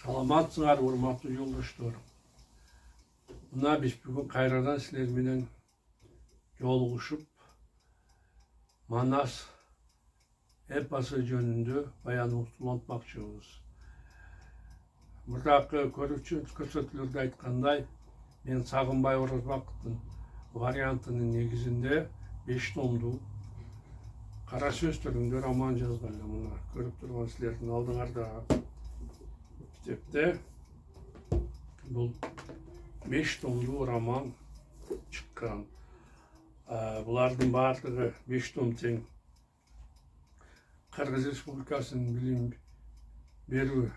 Саламатсыңар, урматтуу жолдоштор. Мына биз бүгүн кайрадан силер менен жолугушуп, Манас эпосы жөнүндө баян улантмакчыбыз. Мурдакы көрсөтүүлөрдө айткандай, мен Сагынбай Орозбаковдун вариантынын негизинде 5 томдуу кара сөз түрүндө роман жазган элем. Мына көрүп турган силердин алдыңарда китепте бул 5 томдуу роман чыккан. Булардын баардыгы 5 том тең Кыргыз Республикасынын билим берүү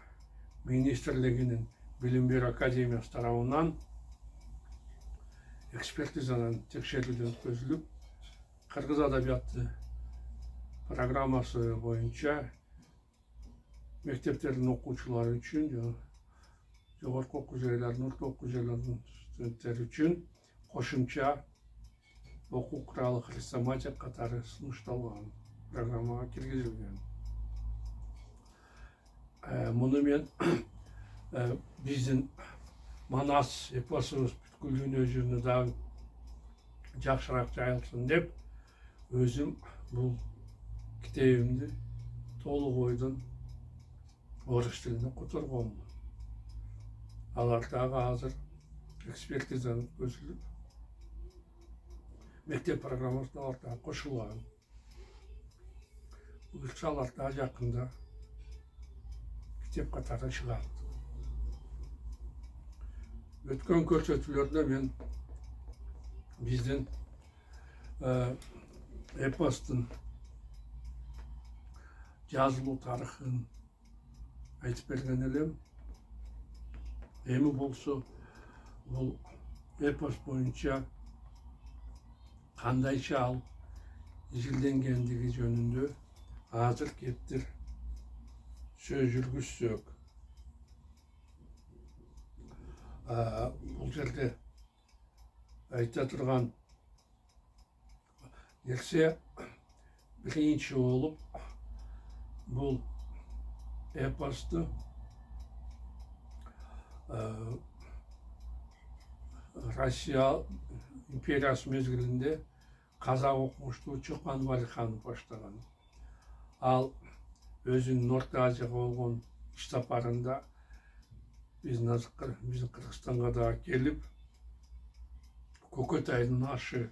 министрлигинин билим берүү академиясы тарабынан экспертизанын текшерүүдөн өткөзүлүп, кыргыз адабияты программасы боюнча мектептердин окуучулары үчүн, жогорку окуу жайлардын, орто окуу жайлардын студенттери үчүн кошумча окуу куралы хрестоматия катары сунушталган программага киргизилген. Муну мен биздин Манас эпосубуз бүткүл дүйнө жүзүнө дагы жакшыраак жайылсын деп, өзүм бул китебимди толук ойдон орус тилине которгонмун. Алар дагы азыр экспертизаны өткөзүлүп, мектеп программасына алар дагы кошулган. Буюрса алар дагы жакында китеп катары чыгат. Өткөн көрсөтүүлөрдө мен биздин эпостун жазылуу тарыхын айтып берген элем. Эми болсо бул эпос боюнча кандайча ал изилденгендиги жөнүндө азыр кептир сөз жүргүзсөк. Бул жерде айта турган нерсе биринчи болуп, бул эпосту Россия империясы мезгилинде казак окумуштуучу Чокман Валиханов баштаган. Ал өзүнүн Орто Азияга болгон иш сапарында биздин Кыргызстанга да келип, Көкөтайдын ашы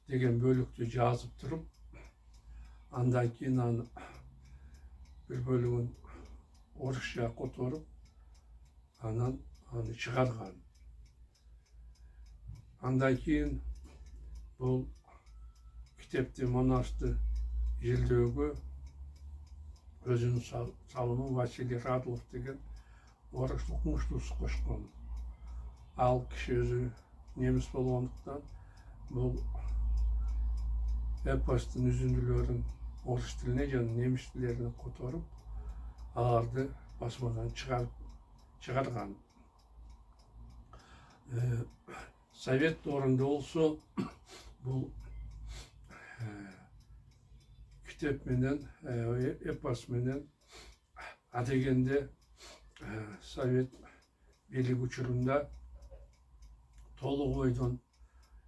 деген бөлүктү жазып туруп, андан кийин аны бир бөлүгүн орусча которуп, анан аны чыгарган. Андан кийин бул китепти Манасты изилдөөгө өзүнүн салымын Василий Радлов деген орус окумуштуусу кошкон. Ал киши өзү немис болгондуктан бул эпостун үзүндүлөрүн орус тилине жана немис тилдерине которуп, аларды басмадан чыгарган. Совет доорунда болсо бул китеп менен, эпос менен адегенде Совет бийлиги учурунда толук ойдон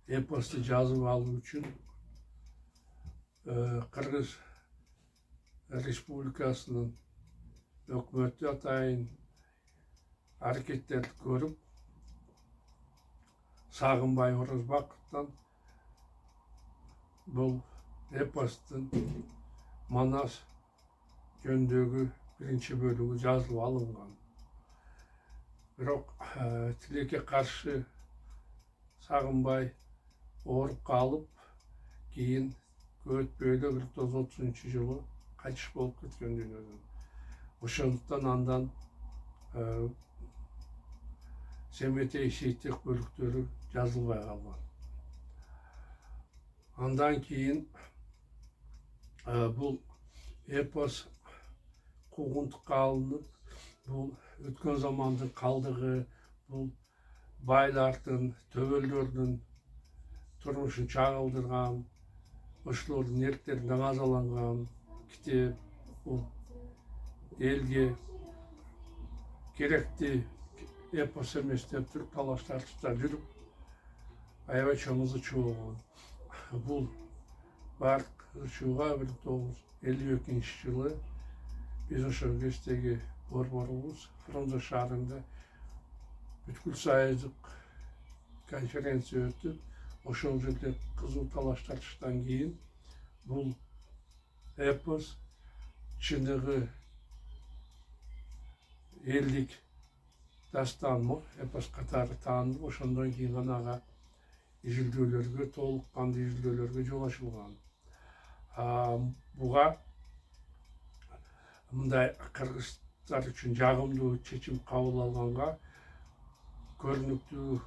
эпосту жазып алуу үчүн Кыргыз Республикасынын өкмөтү атайын аракеттерди көрүп, Сагынбай Орозбаковдон бул эпостун Манас жөнүндөгү биринчи бөлүгү жазылып алынган. Бирок тилекке каршы Сагынбай ооруп калып, кийин өтпөй эле 1930-жылы кайтыш болуп кеткен дүйнөдөн. Ошондуктан андан Семетей сейиттик бөлүктөрү жазылбай калган. Андан кийин бул эпос куугунтукка алынып, бул өткөн замандын калдыгы, бул байлардын, төбөлдөрдүн турмушун чагылдырган, ошолордун эрктериnden азаланган китеп, бул элге керекти эпос эмес деп туруп талаш тартыштар жүрүп аябай чоң ызы чуу болгон. Бул бардык ызы-чууга 1952 жылы биз ошол кездеги борборубуз Фрунзе шаарында бүткүл союздук конференция өтүп, ошол жерде кызуу талаш тартыштан кийин бул эпос чыныгы элдик дастанмы эпос катары таанылып, ошондон кийин гана ага изилдөөлөргө, толук кандуу изилдөөлөргө жол ачылган. Буга мындай кыргыздар үчүн жагымдуу чечим кабыл алганга көрүнүктүү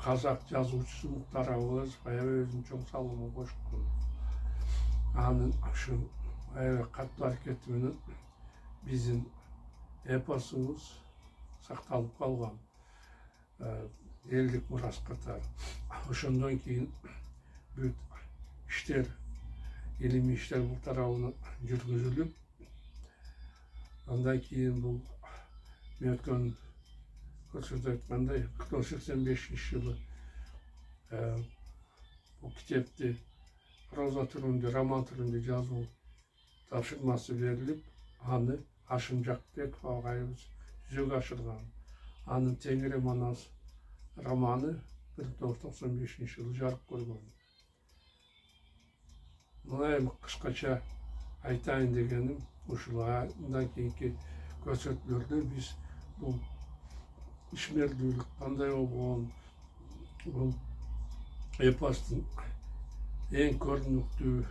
казак жазуучусу Муктар Абазов аябай өзүнүн чоң салымын кошкон. Анын ушу аябай катуу аракети менен биздин эпосубуз сакталып калган элдик мурас катары. Ошондон кийин бүт иштер, илимий иштер бул тарабынан жүргүзүлүп, андан кийин бул мен өткөн көрсөтүп айткандай 1985 жылы бул китепти проза түрүндө, роман түрүндө жазуу тапшырмасы берилип, аны Ашым Жакбеков агайыбыз жүзөгө ашырган. Анын Теңире Манас романы 1995 жылы жарык көргөн. Мына эми кыскача айтайын дегеним ушул. Андан кийинки көрсөтүүлөрдө биз бул ишмердүүлүк кандай болгон, бул эпостун эң көрүнүктүү,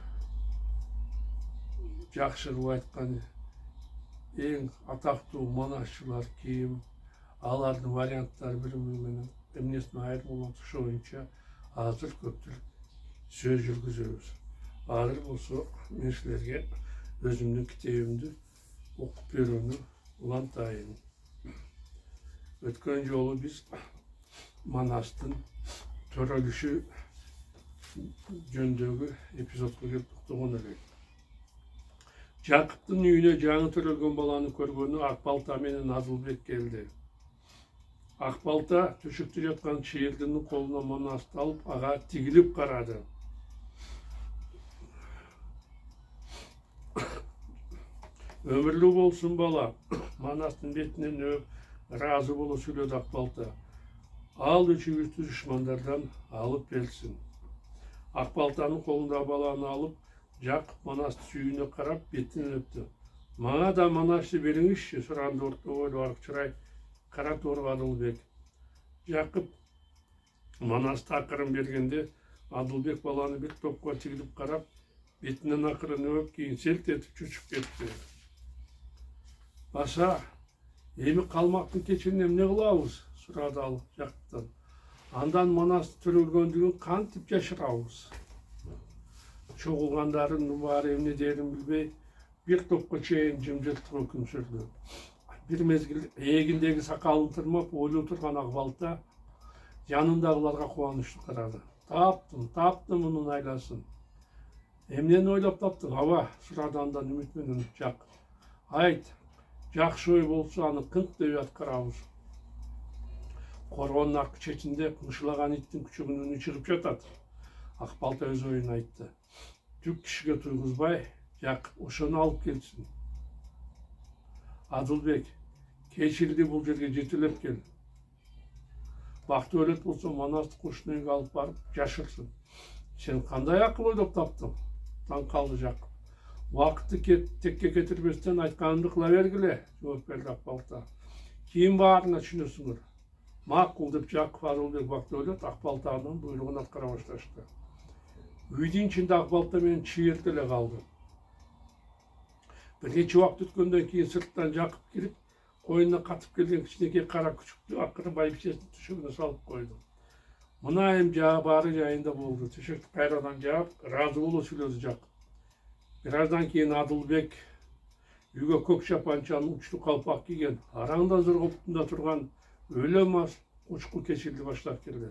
жакшы кылып айткан эң атактуу манасчылар ким, алардын варианттары бири-бири менен эмнесин айырым болгон ошо боюнча азыр көптүр сөз жүргүзөбүз. Азыр болсо мен силерге өзүмдүн китебимди окуп берүүнү улантайын. Өткөн жолу биз Манастын төрөлүшү жөнүндөгү эпизодко келип токтогон элек. Жакыптын үйүнө жаңы төрөлгөн баланы көргөнү Акбалта менен Адылбек келди. Акбалта төшөктө жаткан Чийилдинин колуна Манасты алып, ага тигилип карады. Өмүрлүү болсун бала, Манастын бетинен өп, ыраазы боло сүйлөдү Акбалта. Ал үчүбүздү душмандардан алып келсин. Акбалтанын колундагы баланы алып, Жакып Манастын сүйүүнө карап, бетинен өптү. Мага да Манасты бериңизчи, суранды орто бойлуу арык чырай кара тору Адылбек. Жакып Манасты акырын бергенде, Адылбек баланы бир топко тигилип карап, бетинен акырын өп, кийин селт этип чучуп кетти. Баса, эми калмактын кечирин эмне кылабыз? Сурады ал Жакыптан. Андан Манасты төрөлгөндүгүн кантип жашырабыз? Чогулгандарын баары эмне дээрин билбей, бир топко чейин жымжыртып өкүм сүрдү. Бир мезгил эгиндеги сакалын тырмап ойлой турган Акбалта жанындагыларга кубанычтуу карады. Таптым мунун айласын. Эмнени ойлоп таптың, аба? Сурады андан үмүт менен Жакып. Айт, жакшы ой болсо аны кынк деп аткарабыз. Коргоонун аркы четинде кыңшылаган иттин күчөгүнүн үнү чыгып жатат. Акбалта өз оюн айтты. Түк кишиге туйгузбай, Жакып ошону алып келсин. Адылбек, Кечилди бул жерге жетелеп кел. Бакты өлөт болсо Манасты кошуна үйгө алып барып жашырсын. Сен кандай акыл ойлоп таптың? Таң калды Жакып. Убакытты текке кетирбестен айтканымды кыла бергиле, жооп берди Акбалта. Кийин баарына түшүнөсүңөр. Макул деп Жакып Адылбек бакты өлөт, Акбалтанын буйругун аткара башташты. Үйдүн ичинде Акбалта менен Чийилди эле калды. Бир нече убакыт өткөндөн кийин сырттан Жакып кирип, коюнуна катып келген кичинекей кара күчүктү акыры байбичесинин төшөгүнө салып койду. Мына эми баары жайында болду. Төшөктү кайрадан жаап, ыраазы боло сүйлөдү Жакып. Бир аздан кийин Адылбек үйгө көк чапанчанын учтуу калпак кийген, араңда зоргоптунда турган өлө мас учку Кечилди баштап келди.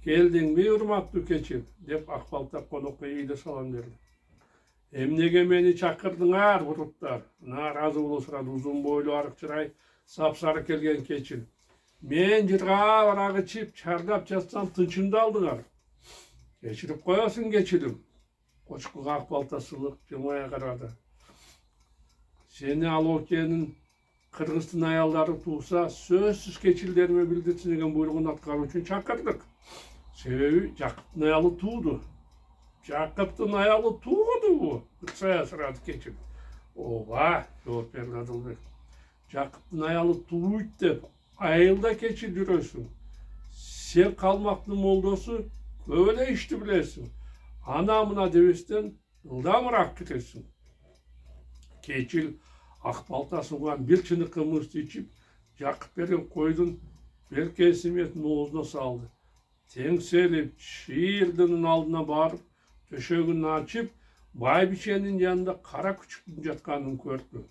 Келдиңби, урматтуу Кечил, деп Акбалта конокко ийиле салам берди. Эмнеге мени чакырдыңар, буруттар? Нааразы боло сурады узун бойлуу арык чырай Sapsarı kelgen keçil. Men jırga baragı içip çardap jatsam tınçımdı aldılar. Geçirip koyasın geçilim. Koçku akbaltasılık cımaya karadı. Seni Aloke'nin Kırgızstan ayalları tuğsa sözsüz keçilderime bildirsin egen buyruğun atkarı üçün çakırdık. Sebebi Jakıp'ın ayalı tuğdu. Jakıp'ın ayalı tuğdu bu. Kıtsaya sıradı keçil. Oha, cevap verdi Adılbek. Jakıp'ın ayalı tuğuydu dep, ayılda keçil yürüyorsun. Sen kalmaktın moldosu öyle işti bilesin. Anamına devesten ıldamırak gidersin. Keçil akbaltasın olan bir çını kımırsı içip Jakıp veren koydun bir kesimetin oğuzuna saldı. Tengselip şiirdinin aldına barıp töşögünü açıp Baybiçe'nin yanında kara küçüktün jatkanын gördü.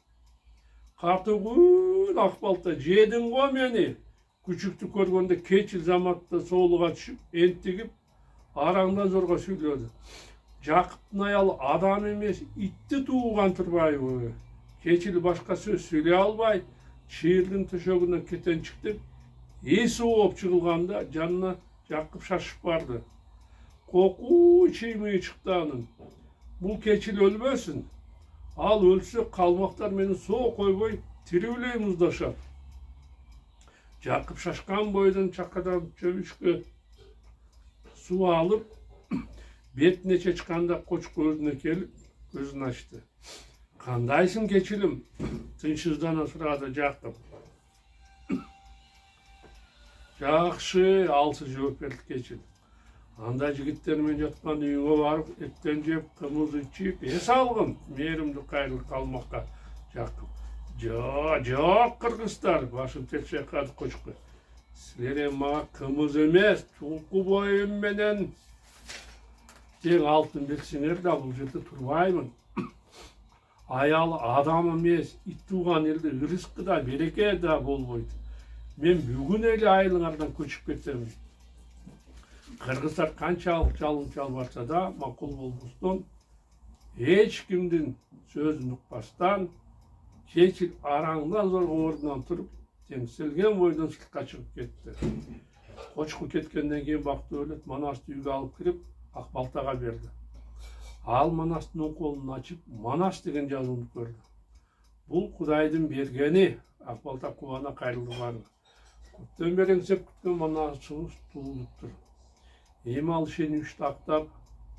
Katugul akbalta jedin go meni. Küçüktü körgönde keçil zamatta soğuluğa düşüp entigip arаңdan zorga söyledi. Jakıp'ın ayalı adam emes, itti tuğugan Turbayı. Keçil başka söz söyleye albay, şiirdin töşögünden keten çıktı. Esi oğup çıkılganda canına Jakıp şaşıp vardı. Koku çiğmeyi çıktı anın. Bu keçil ölmesin. Al ölse kalmaktar beni soğuk koyboy tiriüley muzdaşar. Jakıp şaşkan boydan çakadan çövüşkü su alıp betine çıkanda koç gözüne gelip gözünü açtı. Kandaysın keçilim? Tınçızdan sırada Jakıp. Jakşı alsı cevap verdi keçil. Anda jigitlermen jatkan үйüňe barıp etten jep kımız içip es algın. Merimdi kayrılık kalmakka Jakıp. Jok kırgızlar başın tekşek kadı koçku. Sizlere mağa kımız emes, tulku boyun menen teң altın bilsiňer da bul jerde turbaýmyn. Ayalı adam emes, it tuğan elde ırıskı da bereke da bolboýdy. Men бүгүn эле aylıňardan köçüp ketем. Kırgızlar kançalık çalın çalbarsa da makul bolbustan hiç kimdin sözünü ukbastan keçil arаңdan zor orundan turup tengselgen boydan sırtqa çıkıp ketti. Koçku ketkenden keyin baktı ölet Manasты үйgө alıp kirip Akbaltaga berdi. Al Manastın okolunu açıp Manas degen жазууну gördü. Bul Kudaydın bергeni. Akbalta kuvana kayrıldılardı. Köpten beri engsep kütken Manasçılıq tuğuluptur. Emal şeni üçte aktap,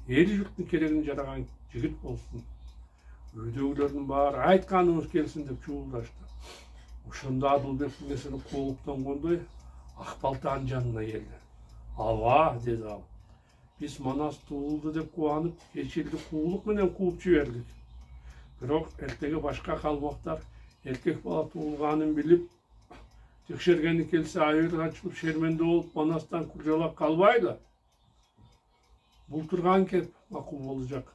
eli yurtun keregini jaragan jigit bolsun. Öydөгülөрдүн baarı aytkanыңыз kelsin dep çuğuldaştı. Ошондо Адылбек mesini koğuptan kondoy, Akbalta'nın janına geldi. Ava, dedi al. Biz Manas tuğuldu dep kuvanıp, keçildi kuğuluk menen kuup jiberdik. Bирок эртеге başka kalmaktar, erkek bala tuğulganын bilip, tekşergeni kelse ayırı açılıp şermende olup Manas'tan kurcalap kalbayla. Bulturgan kep makul olacak.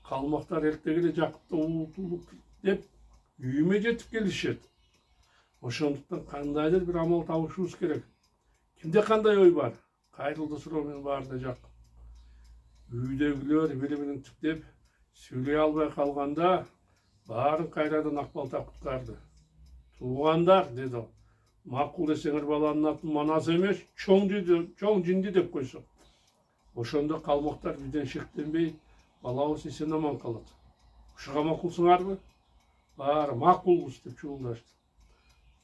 Kalmaktar ertegele Jakıp'ta uğultuluk dep үйüme jetip gelişet. Oşonduktan kandaydır bir amal tabышыбыз керек. Kimde kanday oy var? Kayrıldı suromen barda Jakıp. Үйдөгүлөр biri-birinin tüktep, söyleye albay kalganda baarın kayradan Akbalta kutkardı. Tuğandar, dedi o. Makul deseňer balanın atın Manas emes, çoň jindi dep koysak. Oşonda kalmaktar birden şeklenbey, balabız esen aman kalat. Uşuğa makulsuňarby? Baar, makulbuz dep çuğuldaştı.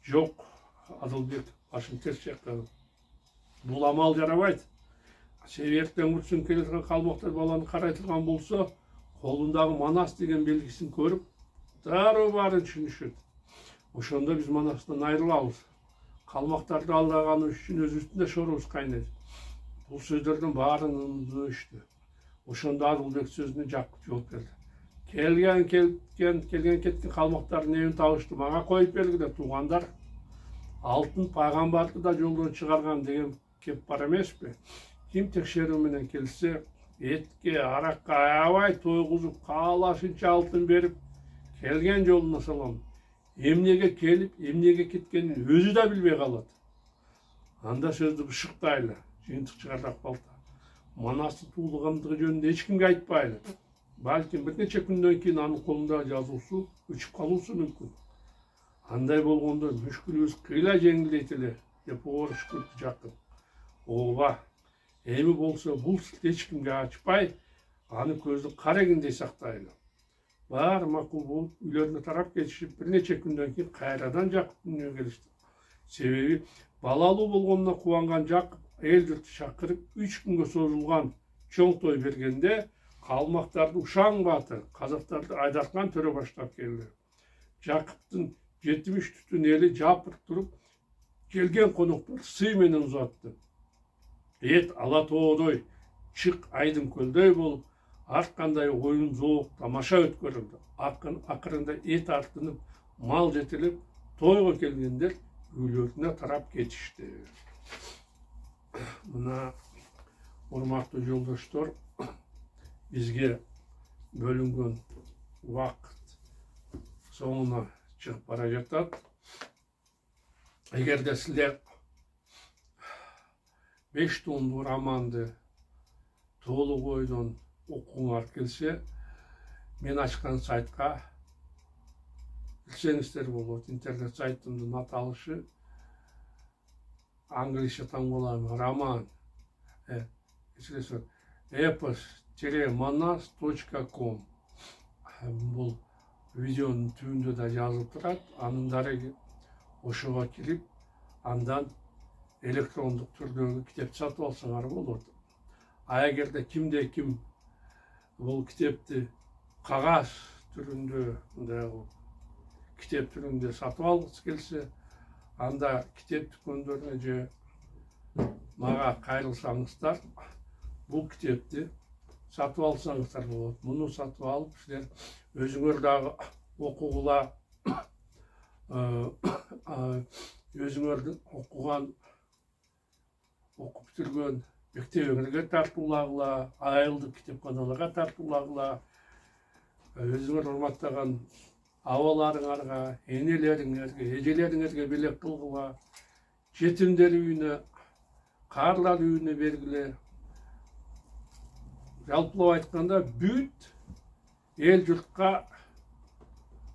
Jok, Adılbek başın ters çakkany. Bul amal jarabayt. Sebepten gursun keletigen kalmaktar balany karaytılgan bolsa, kolundağı Manas degen belgisin körüp, daroo baарын düşünüşet. Oşonda biz Manas'tan ayrılabız. Kalmaktardı aldagany üçün öz üstünde şorubuz kaynaydı. Bu sözlerden baarının düştü. Oşonda Adılbek sözüne Jakıp жооп berdi. Kelgen ketken kalmaktarın evin taştı. Mağa koyup belgide tuğandar. Altın paygambardı da yoldan çıkargan degen kep bar emespi. Kim tekşerүү menen kelse, etke, arakka ayabay toyguzup kaalaşınça altın berip, kelgen joluna salam. Emnege kelip, emnege ketkenini özü da bilbey kalat. Anda sözdü bışıktaylı, jıйынтык çıkardı Akbalta. Manasты tuğulgandığı jönünde hiç kimge aytpaylı. Balkim bir neçe günden keyin anın kolunda жазуусу өчүp kalуусу мүмкүн. Андай болгондо мүшкүлүбүз кыйла жеңилдейт эле деп оорушкурду жакын. Ооба. Эми болсо бул эч кимге ачпай, аны көздү карегиндей сактайлы. Баары макул болуп, үйлөрүнө тарап кетишип, бир нече күндөн кийин кайрадан Жакып дүнүйөгө келишти. Себеби балалуу болгонуна кубанган Жакып эл журту чакырып 3 күнгө созулган чоң той бергенде калмактарды Ушан баатыр, казактарды Айдаркан төрө баштап келди. Жакыптын 70 түтүн эли жапырып туруп, келген коноктор сый менен узатты. Эт ала тоодой, чык айдын көлдөй болуп, ар кандай оюн зоок тамаша өткөрүлдү. Акырында эт артынып, мал жетилип, тойго келгендер үйлөрүнө тарап кетишти. Мына урматтуу жолдоштор, бизге бөлүнгөн убакыт соңуна чыгып бара жатат. Эгерде силер 5 томдуу романды толук ойдон окуңар келсе, мен ачкан сайтка кирсеңиздер болот. Интернет сайтымдын аталышы англисче таңбалайм роман epos-manas.com. Бул видеонун түбүндө да жазылып турат. Анын дареги ошого кирип, андан электрондук түрдөгү китеп сатып алсаңар болот. А эгерде кимде ким бул китепти кагаз түрүндө, китеп түрүндө сатып алгысы келсе, анда китеп дүкөндөрүнө же мага кайрылсаңыздар, бул китепти сатып алсаңыздар болот. Муну сатып алып, силер өзүңөр дагы окугула, өзүңөрдүн окуган, окуп бүтүргөн мектебиңерге тартуулагыла, айылдык китепканаларга тартуулагыла, өзүңөр урматтаган абаларыңарга, энелериңерге, эжелериңерге белек кылгыла, жетимдер үйүнө, каарлар үйүнө бергиле. Жалпылап айтканда, бүт эл журтка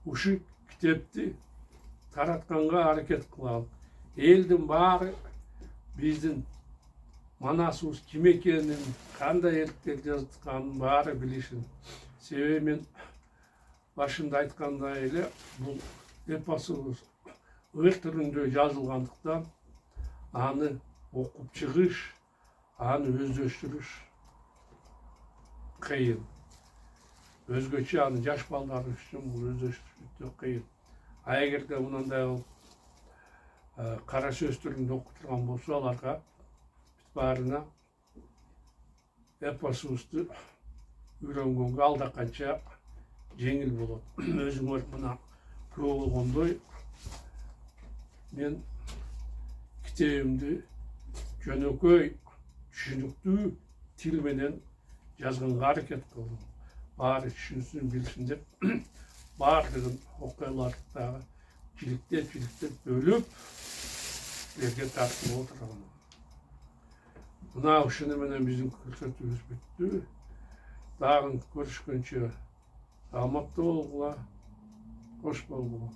ушу китепти таратканга аракет кылалы. Элдин баары биздин Манасыбыз ким экенин, кандай эриктер жазытканын баары билишин. Себеби мен башында айткандай эле, бул эпосубуз ыр түрүндө жазылгандыктан, аны окуп чыгыш, аны өздөштүрүш кыйын. Өзгөчө аны жаш балдар үчүн бул өздөштүрүү кыйын. А эгерде мындай кара сөз түрүндө окуп турган болсо, аларга баарына эпосубузду үйрөнгөнгө алда канча жеңил болот. Өзүңөр мына көрүп болгондой, мен китебимди жөнөкөй, түшүнүктүү тил менен жазганга аракет кылдым. Баары түшүнсүн, билсин деп, баардыгын окуяларды дагы жиликтеп бөлүп силерге тартып отурган. Мына ушуну менен биздин көрсөтүүбүз бүттү. Дагы көрүшкөнчө саламатта болгула, кош болгула.